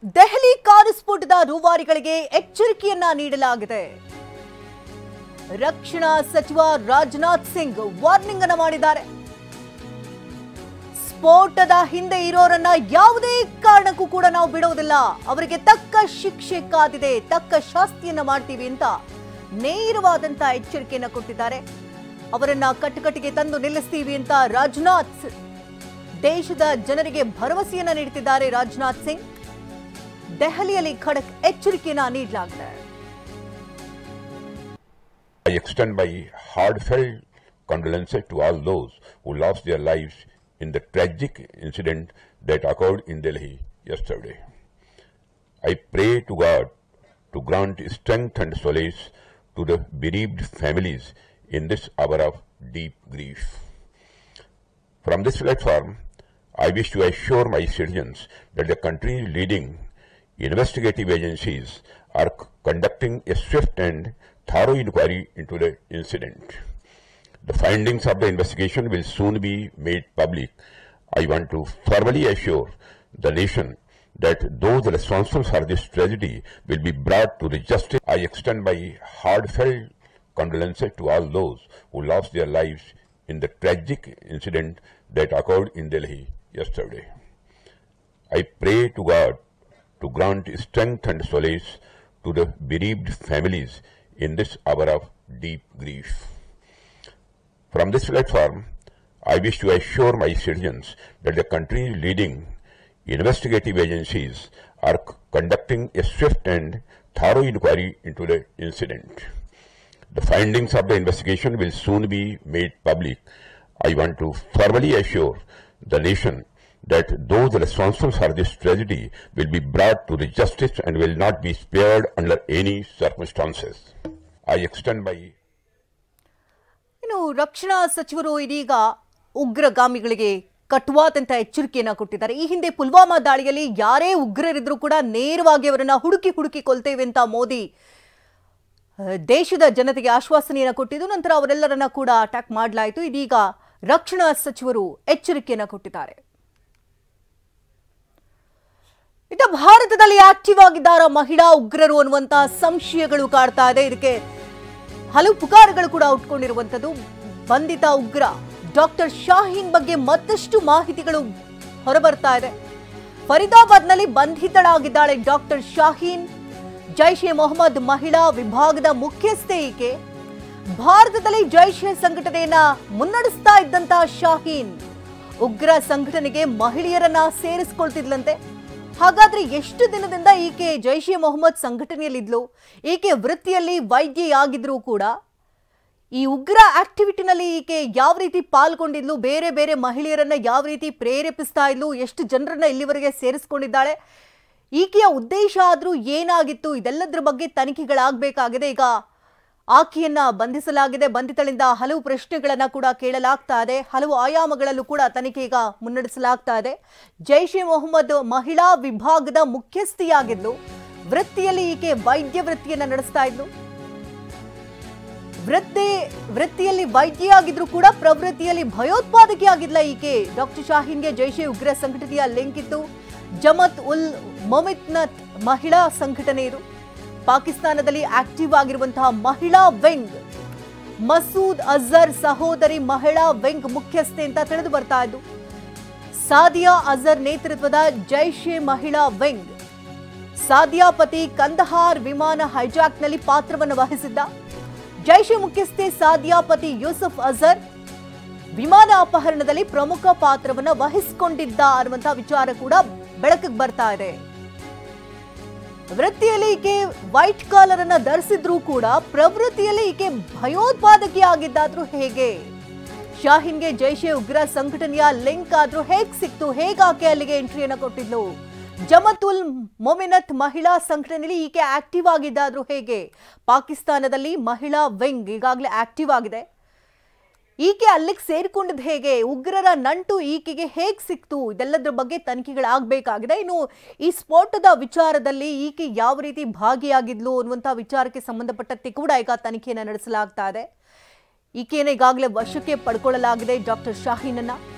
Delhi car ಸ್ಫೋಟದ ರೂವಾರಿಗಳಿಗೆ ಎಚ್ಚರಿಕೆಯನ್ನ ನೀಡಲಾಗಿದೆ. ರಕ್ಷಣಾ ಸಚಿವ ರಾಜನಾಥ್ ಸಿಂಗ್ ವಾರ್ನಿಂಗ್ ಅನ್ನು ಮಾಡಿದ್ದಾರೆ. ಸ್ಫೋಟದ ಹಿಂದೆ ಇರೋರನ್ನ ಯಾವುದೇ ಕಾರಣಕ್ಕೂ ಕೂಡ ನಾವು ಬಿಡೋದಿಲ್ಲ, ಅವರಿಗೆ ತಕ್ಕ ಶಿಕ್ಷೆ ಕಾದಿದೆ, ತಕ್ಕ ಶಾಸ್ತಿಯನ್ನ ಮಾಡ್ತೀವಿ ಅಂತ ನೇರವಾದಂತ ಎಚ್ಚರಿಕೆಯನ್ನ ಕೊಟ್ಟಿದ್ದಾರೆ. ಅವರನ್ನ ಕಟ್ಟಕಟ್ಟಿಗೆ ತಂದು ನಿಲ್ಲಿಸ್ತೀವಿ ಅಂತ ರಾಜನಾಥ್ ದೇಶದ ಜನರಿಗೆ ಭರವಸೆಯನ್ನ ನೀಡುತ್ತಿದ್ದಾರೆ. ರಾಜನಾಥ್ ಸಿಂಗ್ ದೆಹಲಿಯಲ್ಲಿ ಖಡಕ್ ಎಚ್ಚರಿಕೆಯನ್ನ ನೀಡಲಾಗಿದೆ. I extend my heartfelt condolences to all those who lost their lives in the tragic incident that occurred in Delhi yesterday. I pray to God to grant strength and solace to the bereaved families in this hour of deep grief. From this platform, I wish to assure my citizens that the country's leading investigative agencies are conducting a swift and thorough inquiry into the incident. The findings of the investigation will soon be made public. I want to formally assure the nation that those responsible for this tragedy will be brought to the justice. I extend my heartfelt condolences to all those who lost their lives in the tragic incident that occurred in Delhi yesterday. I pray to God to grant strength and solace to the bereaved families in this hour of deep grief. From this platform, I wish to assure my citizens that the country's leading investigative agencies are conducting a swift and thorough inquiry into the incident. The findings of the investigation will soon be made public. I want to formally assure the nation that those responsible for this tragedy will be brought to the justice and will not be spared under any circumstances. I extend my ರಕ್ಷಣಾ ಸಚಿವರು ಇದೀಗ ಉಗ್ರಗಾಮಿಗಳಿಗೆ ಕಟುವಾದಂತ ಎಚ್ಚರಿಕೆಯನ್ನ ಕೊಟ್ಟಿದ್ದಾರೆ. ಈ ಹಿಂದೆ ಪುಲ್ವಾಮಾ ದಾಳಿಯಲ್ಲಿ ಯಾರೇ ಉಗ್ರರಿದ್ರು ಕೂಡ ನೇರವಾಗಿ ಅವರನ್ನ ಹುಡುಕಿ ಕೊಲ್ತೇವೆ ಅಂತ ಮೋದಿ ದೇಶದ ಜನತೆಗೆ ಆಶ್ವಾಸನೆಯನ್ನ ಕೊಟ್ಟಿದ್ದು, ನಂತರ ಅವರೆಲ್ಲರನ್ನ ಕೂಡ ಅಟ್ಯಾಕ್ ಮಾಡಲಾಯಿತು. ಇದೀಗ ರಕ್ಷಣಾ ಸಚಿವರು ಎಚ್ಚರಿಕೆಯನ್ನ ಕೊಟ್ಟಿದ್ದಾರೆ. ಇನ್ನು ಭಾರತದಲ್ಲಿ ಆಕ್ಟಿವ್ ಆಗಿದ್ದಾರ ಮಹಿಳಾ ಉಗ್ರರು ಅನ್ನುವಂತ ಸಂಶಯಗಳು ಕಾಡ್ತಾ ಇದೆ. ಇದಕ್ಕೆ ಹಲವು ಪುಕಾರುಗಳು ಕೂಡ ಉಟ್ಕೊಂಡಿರುವಂತದ್ದು. ಬಂಧಿತ ಉಗ್ರ ಡಾಕ್ಟರ್ ಶಾಹೀನ್ ಬಗ್ಗೆ ಮತ್ತಷ್ಟು ಮಾಹಿತಿಗಳು ಹೊರಬರ್ತಾ ಇದೆ. ಫರೀದಾಬಾದ್ನಲ್ಲಿ ಬಂಧಿತಳಾಗಿದ್ದಾಳೆ ಡಾಕ್ಟರ್ ಶಾಹೀನ್. ಜೈಷ್ ಎ ಮೊಹಮ್ಮದ್ ಮಹಿಳಾ ವಿಭಾಗದ ಮುಖ್ಯಸ್ಥೆ ಈಕೆ. ಭಾರತದಲ್ಲಿ ಜೈಷ್ ಎ ಸಂಘಟನೆಯನ್ನ ಮುನ್ನಡೆಸ್ತಾ ಇದ್ದಂತ ಶಾಹೀನ್ ಉಗ್ರ ಸಂಘಟನೆಗೆ ಮಹಿಳೆಯರನ್ನ ಸೇರಿಸಿಕೊಳ್ತಿದ್ಲಂತೆ. ಹಾಗಾದ್ರೆ ಎಷ್ಟು ದಿನದಿಂದ ಈಕೆ ಜೈಷ್ ಎ ಮೊಹಮ್ಮದ್ ಸಂಘಟನೆಯಲ್ಲಿದ್ಲು? ಈಕೆ ವೃತ್ತಿಯಲ್ಲಿ ವೈದ್ಯೆಯಾಗಿದ್ರೂ ಕೂಡ ಈ ಉಗ್ರ ಆಕ್ಟಿವಿಟಿನಲ್ಲಿ ಈಕೆ ಯಾವ ರೀತಿ ಪಾಲ್ಗೊಂಡಿದ್ಲು, ಬೇರೆ ಬೇರೆ ಮಹಿಳೆಯರನ್ನ ಯಾವ ರೀತಿ ಪ್ರೇರೇಪಿಸ್ತಾ ಇದ್ಲು, ಎಷ್ಟು ಜನರನ್ನ ಇಲ್ಲಿವರೆಗೆ ಸೇರಿಸ್ಕೊಂಡಿದ್ದಾಳೆ, ಈಕೆಯ ಉದ್ದೇಶ ಆದ್ರೂ ಏನಾಗಿತ್ತು, ಇದೆಲ್ಲದರ ಬಗ್ಗೆ ತನಿಖೆಗಳಾಗಬೇಕಾಗಿದೆ. ಈಗ ಆಕೆಯನ್ನ ಬಂಧಿಸಲಾಗಿದೆ. ಬಂಧಿತಳಿಂದ ಹಲವು ಪ್ರಶ್ನೆಗಳನ್ನ ಕೂಡ ಕೇಳಲಾಗ್ತಾ ಇದೆ. ಹಲವು ಆಯಾಮಗಳಲ್ಲೂ ಕೂಡ ತನಿಖೆ ಈಗ ಮುನ್ನಡೆಸಲಾಗ್ತಾ ಇದೆ. ಜೈಷ್ ಎ ಮೊಹಮ್ಮದ್ ಮಹಿಳಾ ವಿಭಾಗದ ಮುಖ್ಯಸ್ಥಿಯಾಗಿದ್ಲು. ವೃತ್ತಿಯಲ್ಲಿ ಈಕೆ ವೈದ್ಯ ವೃತ್ತಿಯನ್ನ ನಡೆಸ್ತಾ ಇದ್ಲು. ವೃತ್ತಿಯಲ್ಲಿ ವೈದ್ಯೆಯಾಗಿದ್ರು ಕೂಡ ಪ್ರವೃತ್ತಿಯಲ್ಲಿ ಭಯೋತ್ಪಾದಕಿಯಾಗಿದ್ಲ ಈಕೆ. ಡಾಕ್ಟರ್ ಶಾಹೀನ್ಗೆ ಜೈಷ್ ಎ ಉಗ್ರ ಸಂಘಟನೆಯ ಲಿಂಕ್ ಇತ್ತು. ಜಮತ್ ಉಲ್ ಮೊಮಿತ್ನತ್ ಮಹಿಳಾ ಸಂಘಟನೆ ಇದು. ಪಾಕಿಸ್ತಾನದಲ್ಲಿ ಆಕ್ಟಿವ್ ಆಗಿರುವಂತಹ ಮಹಿಳಾ ವಿಂಗ್, ಮಸೂದ್ ಅಜರ್ ಸಹೋದರಿ ಮಹಿಳಾ ವಿಂಗ್ ಮುಖ್ಯಸ್ಥೆ ಅಂತ ತಿಳಿದು ಬರ್ತಾ ಇದ್ದು. ಸಾದಿಯಾ ಅಜರ್ ನೇತೃತ್ವದ ಜೈಷ್ ಎ ಮಹಿಳಾ ವಿಂಗ್. ಸಾದಿಯಾ ಪತಿ ಕಂದಹಾರ್ ವಿಮಾನ ಹೈಜಾಕ್ನಲ್ಲಿ ಪಾತ್ರವನ್ನು ವಹಿಸಿದ್ದ. ಜೈಷ್ ಎ ಮುಖ್ಯಸ್ಥೆ ಸಾದಿಯಾ ಪತಿ ಯೂಸುಫ್ ಅಜರ್ ವಿಮಾನ ಅಪಹರಣದಲ್ಲಿ ಪ್ರಮುಖ ಪಾತ್ರವನ್ನು ವಹಿಸಿಕೊಂಡಿದ್ದ ಅನ್ನುವಂತಹ ವಿಚಾರ ಕೂಡ ಬೆಳಕಿಗೆ ಬರ್ತಾ ಇದೆ. ವೃತ್ತಿಯಲ್ಲಿ ಈಕೆ ವೈಟ್ ಕಾಲರ್ ಅನ್ನ ಧರಿಸಿದ್ರೂ ಕೂಡ ಪ್ರವೃತ್ತಿಯಲ್ಲಿ ಈಕೆ ಭಯೋತ್ಪಾದಕಿ ಆಗಿದ್ದಾದ್ರೂ ಹೇಗೆ? ಶಾಹೀನ್ಗೆ ಜೈಷ್ ಎ ಉಗ್ರ ಸಂಘಟನೆಯ ಲಿಂಕ್ ಆದ್ರೂ ಹೇಗ್ ಸಿಕ್ತು? ಹೇಗಾಕೆ ಅಲ್ಲಿಗೆ ಎಂಟ್ರಿಯನ್ನ ಕೊಟ್ಟಿದ್ಲು? ಜಮತ್ ಉಲ್ ಮೊಮಿನತ್ ಮಹಿಳಾ ಸಂಘಟನೆಯಲ್ಲಿ ಈಕೆ ಆಕ್ಟಿವ್ ಆಗಿದ್ದಾದ್ರೂ ಹೇಗೆ? ಪಾಕಿಸ್ತಾನದಲ್ಲಿ ಮಹಿಳಾ ವಿಂಗ್ ಈಗಾಗಲೇ ಆಕ್ಟಿವ್ ಆಗಿದೆ. ಈಕೆ ಅಲ್ಲಿಗೆ ಸೇರಿಕೊಂಡಿದ್ದು ಹೇಗೆ? ಉಗ್ರರ ನಂಟು ಈಕೆಗೆ ಹೇಗೆ ಸಿಕ್ತು? ಇದೆಲ್ಲದರ ಬಗ್ಗೆ ತನಿಖೆಗಳಾಗಬೇಕಾಗಿದೆ. ಇನ್ನು ಈ ಸ್ಫೋಟದ ವಿಚಾರದಲ್ಲಿ ಈಕೆ ಯಾವ ರೀತಿ ಭಾಗಿಯಾಗಿದ್ಲು ಅನ್ನುವಂಥ ವಿಚಾರಕ್ಕೆ ಸಂಬಂಧಪಟ್ಟಂತೆ ಕೂಡ ಈಗ ತನಿಖೆಯನ್ನು ನಡೆಸಲಾಗ್ತಾ ಇದೆ. ಈಕೆಯನ್ನು ಈಗಾಗಲೇ ವಶಕ್ಕೆ ಪಡ್ಕೊಳ್ಳಲಾಗಿದೆ ಡಾಕ್ಟರ್ ಶಾಹೀನನ್ನ.